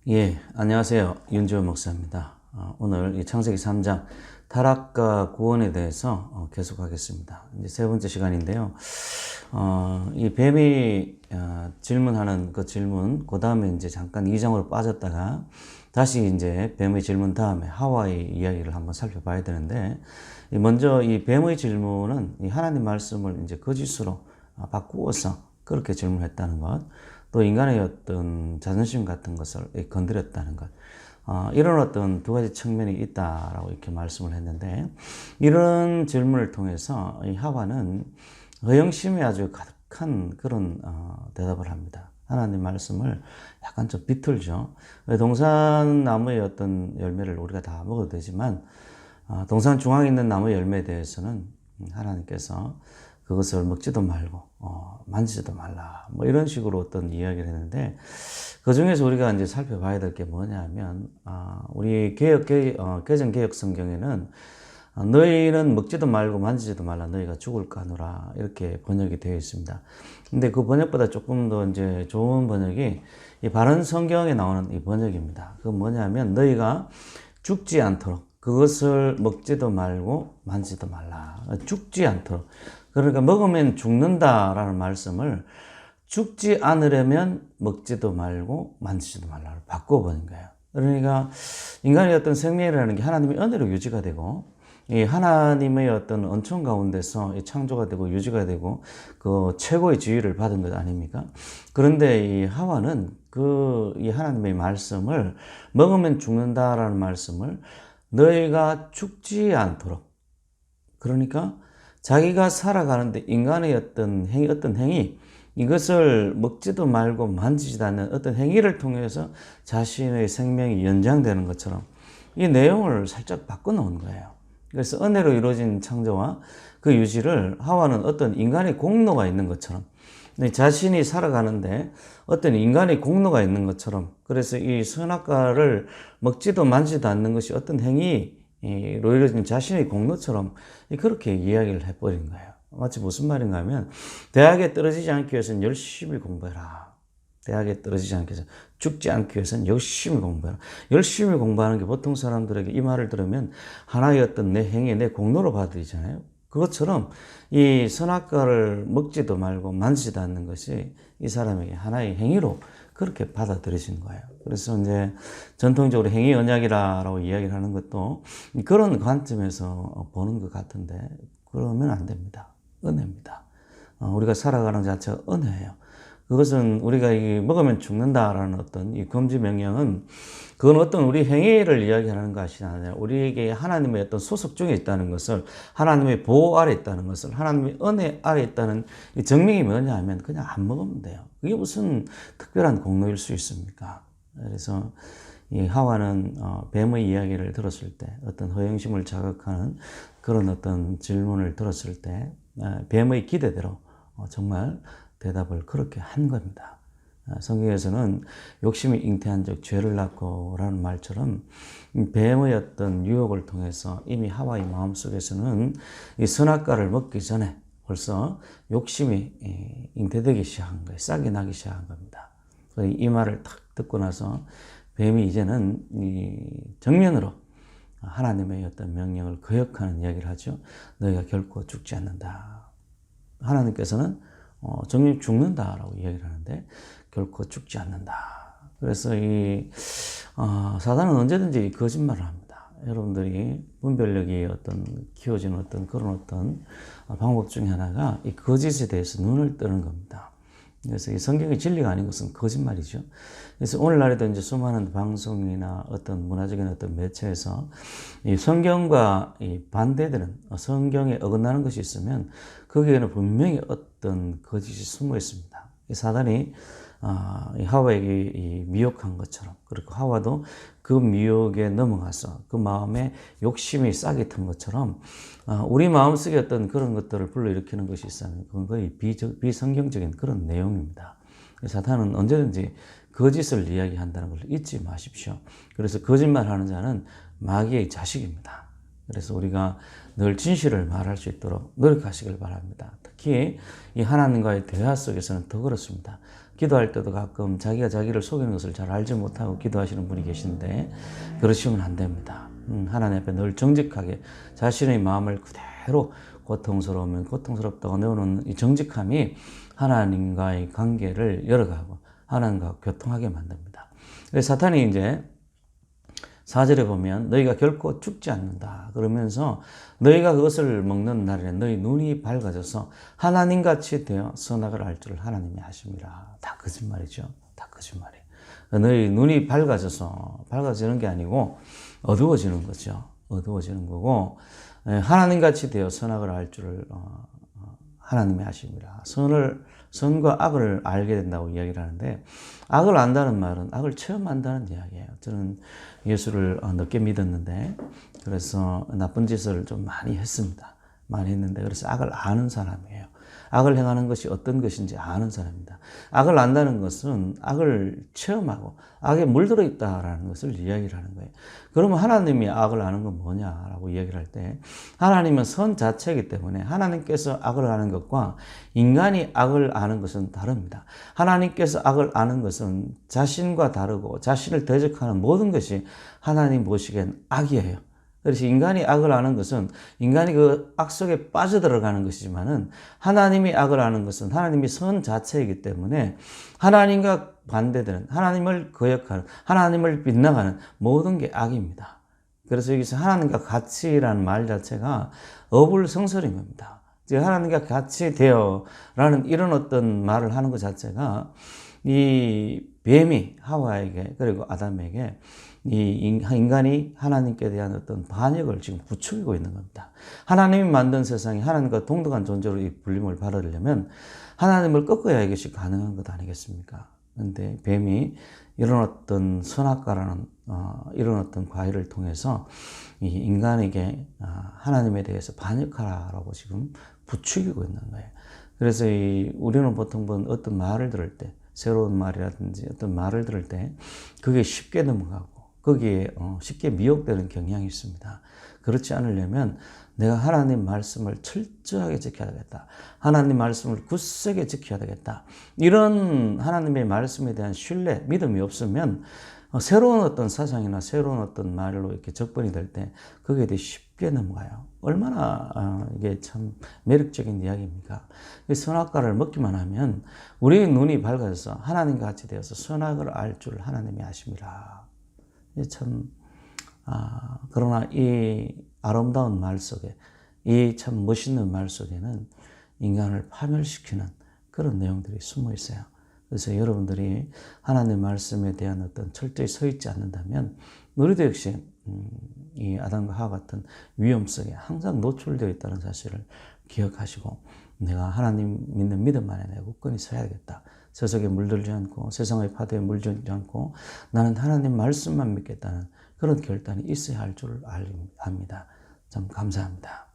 예, 안녕하세요. 윤지호 목사입니다. 오늘 이 창세기 3장 타락과 구원에 대해서 계속하겠습니다. 이제 세 번째 시간인데요. 이 뱀이 질문하는 그 질문, 그 다음에 이제 잠깐 2장으로 빠졌다가 다시 이제 뱀의 질문 다음에 하와의 이야기를 한번 살펴봐야 되는데, 먼저 이 뱀의 질문은 이 하나님 말씀을 이제 거짓으로 바꾸어서 그렇게 질문했다는 것, 또 인간의 어떤 자존심 같은 것을 건드렸다는 것, 이런 어떤 두 가지 측면이 있다라고 이렇게 말씀을 했는데, 이런 질문을 통해서 이 하와는 허영심이 아주 가득한 그런 대답을 합니다. 하나님 말씀을 약간 좀 비틀죠. 동산 나무의 어떤 열매를 우리가 다 먹어도 되지만, 동산 중앙에 있는 나무 열매에 대해서는 하나님께서 그것을 먹지도 말고 만지지도 말라, 뭐 이런 식으로 어떤 이야기를 했는데, 그 중에서 우리가 이제 살펴봐야 될 게 뭐냐면, 우리 개정 개혁 성경에는 너희는 먹지도 말고 만지지도 말라, 너희가 죽을까 하노라, 이렇게 번역이 되어 있습니다. 근데 그 번역보다 조금 더 이제 좋은 번역이 이 바른 성경에 나오는 이 번역입니다. 그건 뭐냐면, 너희가 죽지 않도록 그것을 먹지도 말고 만지지도 말라. 죽지 않도록. 그러니까 먹으면 죽는다라는 말씀을 죽지 않으려면 먹지도 말고 만지지도 말라로 바꿔버린 거예요. 그러니까 인간의 어떤 생명이라는 게 하나님의 은혜로 유지가 되고, 이 하나님의 어떤 은총 가운데서 창조가 되고 유지가 되고 그 최고의 지위를 받은 것 아닙니까? 그런데 이 하와는 이 하나님의 말씀을, 먹으면 죽는다라는 말씀을 너희가 죽지 않도록, 그러니까 자기가 살아가는데 인간의 어떤 행위, 이것을 먹지도 말고 만지지도 않는 어떤 행위를 통해서 자신의 생명이 연장되는 것처럼 이 내용을 살짝 바꿔놓은 거예요. 그래서 은혜로 이루어진 창조와 그 유지를 하와는 어떤 인간의 공로가 있는 것처럼, 자신이 살아가는데 어떤 인간의 공로가 있는 것처럼, 그래서 이 선악과를 먹지도 만지도 않는 것이 어떤 행위로 이루어진 자신의 공로처럼 그렇게 이야기를 해버린 거예요. 마치 무슨 말인가 하면, 대학에 떨어지지 않기 위해서는 열심히 공부해라. 대학에 떨어지지 않기 위해서, 죽지 않기 위해서는 열심히 공부해라. 열심히 공부하는 게 보통 사람들에게 이 말을 들으면 하나의 어떤 내 행위, 내 공로로 받아들이잖아요. 그것처럼 이 선악과를 먹지도 말고 만지지도 않는 것이 이 사람에게 하나의 행위로 그렇게 받아들여진 거예요. 그래서 이제 전통적으로 행위 언약이라고 이야기를 하는 것도 그런 관점에서 보는 것 같은데, 그러면 안 됩니다. 은혜입니다. 우리가 살아가는 자체가 은혜예요. 그것은 우리가 먹으면 죽는다라는 어떤 이 금지 명령은, 그건 어떤 우리 행위를 이야기하는 것이 아니라 우리에게 하나님의 어떤 소속 중에 있다는 것을, 하나님의 보호 아래 있다는 것을, 하나님의 은혜 아래 있다는 이 증명이 뭐냐 하면 그냥 안 먹으면 돼요. 그게 무슨 특별한 공로일 수 있습니까? 그래서 이 하와는 뱀의 이야기를 들었을 때, 어떤 허영심을 자극하는 그런 어떤 질문을 들었을 때 뱀의 기대대로 정말 대답을 그렇게 한 겁니다. 성경에서는 욕심이 잉태한 적 죄를 낳고라는 말처럼 뱀의 어떤 유혹을 통해서 이미 하와의 마음속에서는 이 선악과를 먹기 전에 벌써 욕심이 잉태되기 시작한 거예요. 싹이 나기 시작한 겁니다. 이 말을 딱 듣고 나서 뱀이 이제는 정면으로 하나님의 어떤 명령을 거역하는 이야기를 하죠. 너희가 결코 죽지 않는다. 하나님께서는 정녕 죽는다라고 이야기를 하는데 결코 죽지 않는다. 그래서 사단은 언제든지 거짓말을 합니다. 여러분들이 분별력이 키워지는 그런 방법 중에 하나가 이 거짓에 대해서 눈을 뜨는 겁니다. 그래서 이 성경의 진리가 아닌 것은 거짓말이죠. 그래서 오늘날에도 이제 수많은 방송이나 어떤 문화적인 어떤 매체에서 이 성경과 반대되는, 성경에 어긋나는 것이 있으면 거기에는 분명히 어떤 거짓이 숨어 있습니다. 이 사단이 하와에게 미혹한 것처럼, 그리고 하와도 그 미혹에 넘어가서 그 마음에 욕심이 싹이 튼 것처럼 우리 마음속에 어떤 그런 것들을 불러일으키는 것이 있으면 그건 거의 비성경적인 그런 내용입니다. 사탄은 언제든지 거짓을 이야기한다는 걸 잊지 마십시오. 그래서 거짓말하는 자는 마귀의 자식입니다. 그래서 우리가 늘 진실을 말할 수 있도록 노력하시길 바랍니다. 특히 이 하나님과의 대화 속에서는 더 그렇습니다. 기도할 때도 가끔 자기가 자기를 속이는 것을 잘 알지 못하고 기도하시는 분이 계신데 그러시면 안 됩니다. 하나님 앞에 늘 정직하게 자신의 마음을 그대로 고통스러우면 고통스럽다고 내어놓는 이 정직함이 하나님과의 관계를 열어가고 하나님과 교통하게 만듭니다. 그래서 사탄이 이제 4절에 보면 너희가 결코 죽지 않는다 그러면서 너희가 그것을 먹는 날에는 너희 눈이 밝아져서 하나님같이 되어 선악을 알 줄을 하나님이 아심이라. 다 거짓말이죠. 다 거짓말이에요. 너희 눈이 밝아지는 게 아니고 어두워지는 거죠. 어두워지는 거고 하나님같이 되어 선악을 알 줄을 하나님이 아심이라. 선과 악을 알게 된다고 이야기를 하는데 악을 안다는 말은 악을 체험한다는 이야기예요. 저는 예수를 늦게 믿었는데 그래서 나쁜 짓을 좀 많이 했습니다. 많이 했는데 그래서 악을 아는 사람이에요. 악을 행하는 것이 어떤 것인지 아는 사람입니다. 악을 안다는 것은 악을 체험하고 악에 물들어 있다라는 것을 이야기를 하는 거예요. 그러면 하나님이 악을 아는 건 뭐냐라고 이야기를 할 때 하나님은 선 자체이기 때문에 하나님께서 악을 아는 것과 인간이 악을 아는 것은 다릅니다. 하나님께서 악을 아는 것은 자신과 다르고 자신을 대적하는 모든 것이 하나님 보시기엔 악이에요. 그래서 인간이 악을 아는 것은 인간이 그 악 속에 빠져들어가는 것이지만은 하나님이 악을 아는 것은 하나님이 선 자체이기 때문에 하나님과 반대되는 하나님을 거역하는 하나님을 빗나가는 모든 게 악입니다. 그래서 여기서 하나님과 같이라는 말 자체가 어불성설인 겁니다. 즉 하나님과 같이 되어라는 이런 어떤 말을 하는 것 자체가 이 뱀이 하와에게 그리고 아담에게 이 인간이 하나님께 대한 어떤 반역을 지금 부추기고 있는 겁니다. 하나님이 만든 세상이 하나님과 동등한 존재로 이 불림을 받으려면 하나님을 꺾어야 이것이 가능한 것 아니겠습니까? 그런데 뱀이 이런 어떤 선악과라는 이런 어떤 과일을 통해서 이 인간에게 하나님에 대해서 반역하라고 지금 부추기고 있는 거예요. 그래서 우리는 보통 어떤 말을 들을 때 새로운 말이라든지 어떤 말을 들을 때 그게 쉽게 넘어가고 거기에 쉽게 미혹되는 경향이 있습니다. 그렇지 않으려면 내가 하나님 말씀을 철저하게 지켜야 되겠다. 하나님 말씀을 굳세게 지켜야 되겠다. 이런 하나님의 말씀에 대한 신뢰, 믿음이 없으면 새로운 어떤 사상이나 새로운 어떤 말로 이렇게 접근이 될 때 거기에 대해 쉽게 넘어가요. 얼마나 이게 참 매력적인 이야기입니까? 선악과를 먹기만 하면 우리의 눈이 밝아져서 하나님과 같이 되어서 선악을 알 줄 하나님이 아심이라. 참 그러나 이 아름다운 말 속에 이 참 멋있는 말 속에는 인간을 파멸시키는 그런 내용들이 숨어 있어요. 그래서 여러분들이 하나님 말씀에 대한 어떤 철저히 서 있지 않는다면 우리도 역시 이 아담과 하와 같은 위험 속에 항상 노출되어 있다는 사실을 기억하시고 내가 하나님 믿는 믿음 안에 내가 굳건히 서야겠다. 세속에 물들지 않고 세상의 파도에 물들지 않고 나는 하나님 말씀만 믿겠다는 그런 결단이 있어야 할 줄 압니다. 참 감사합니다.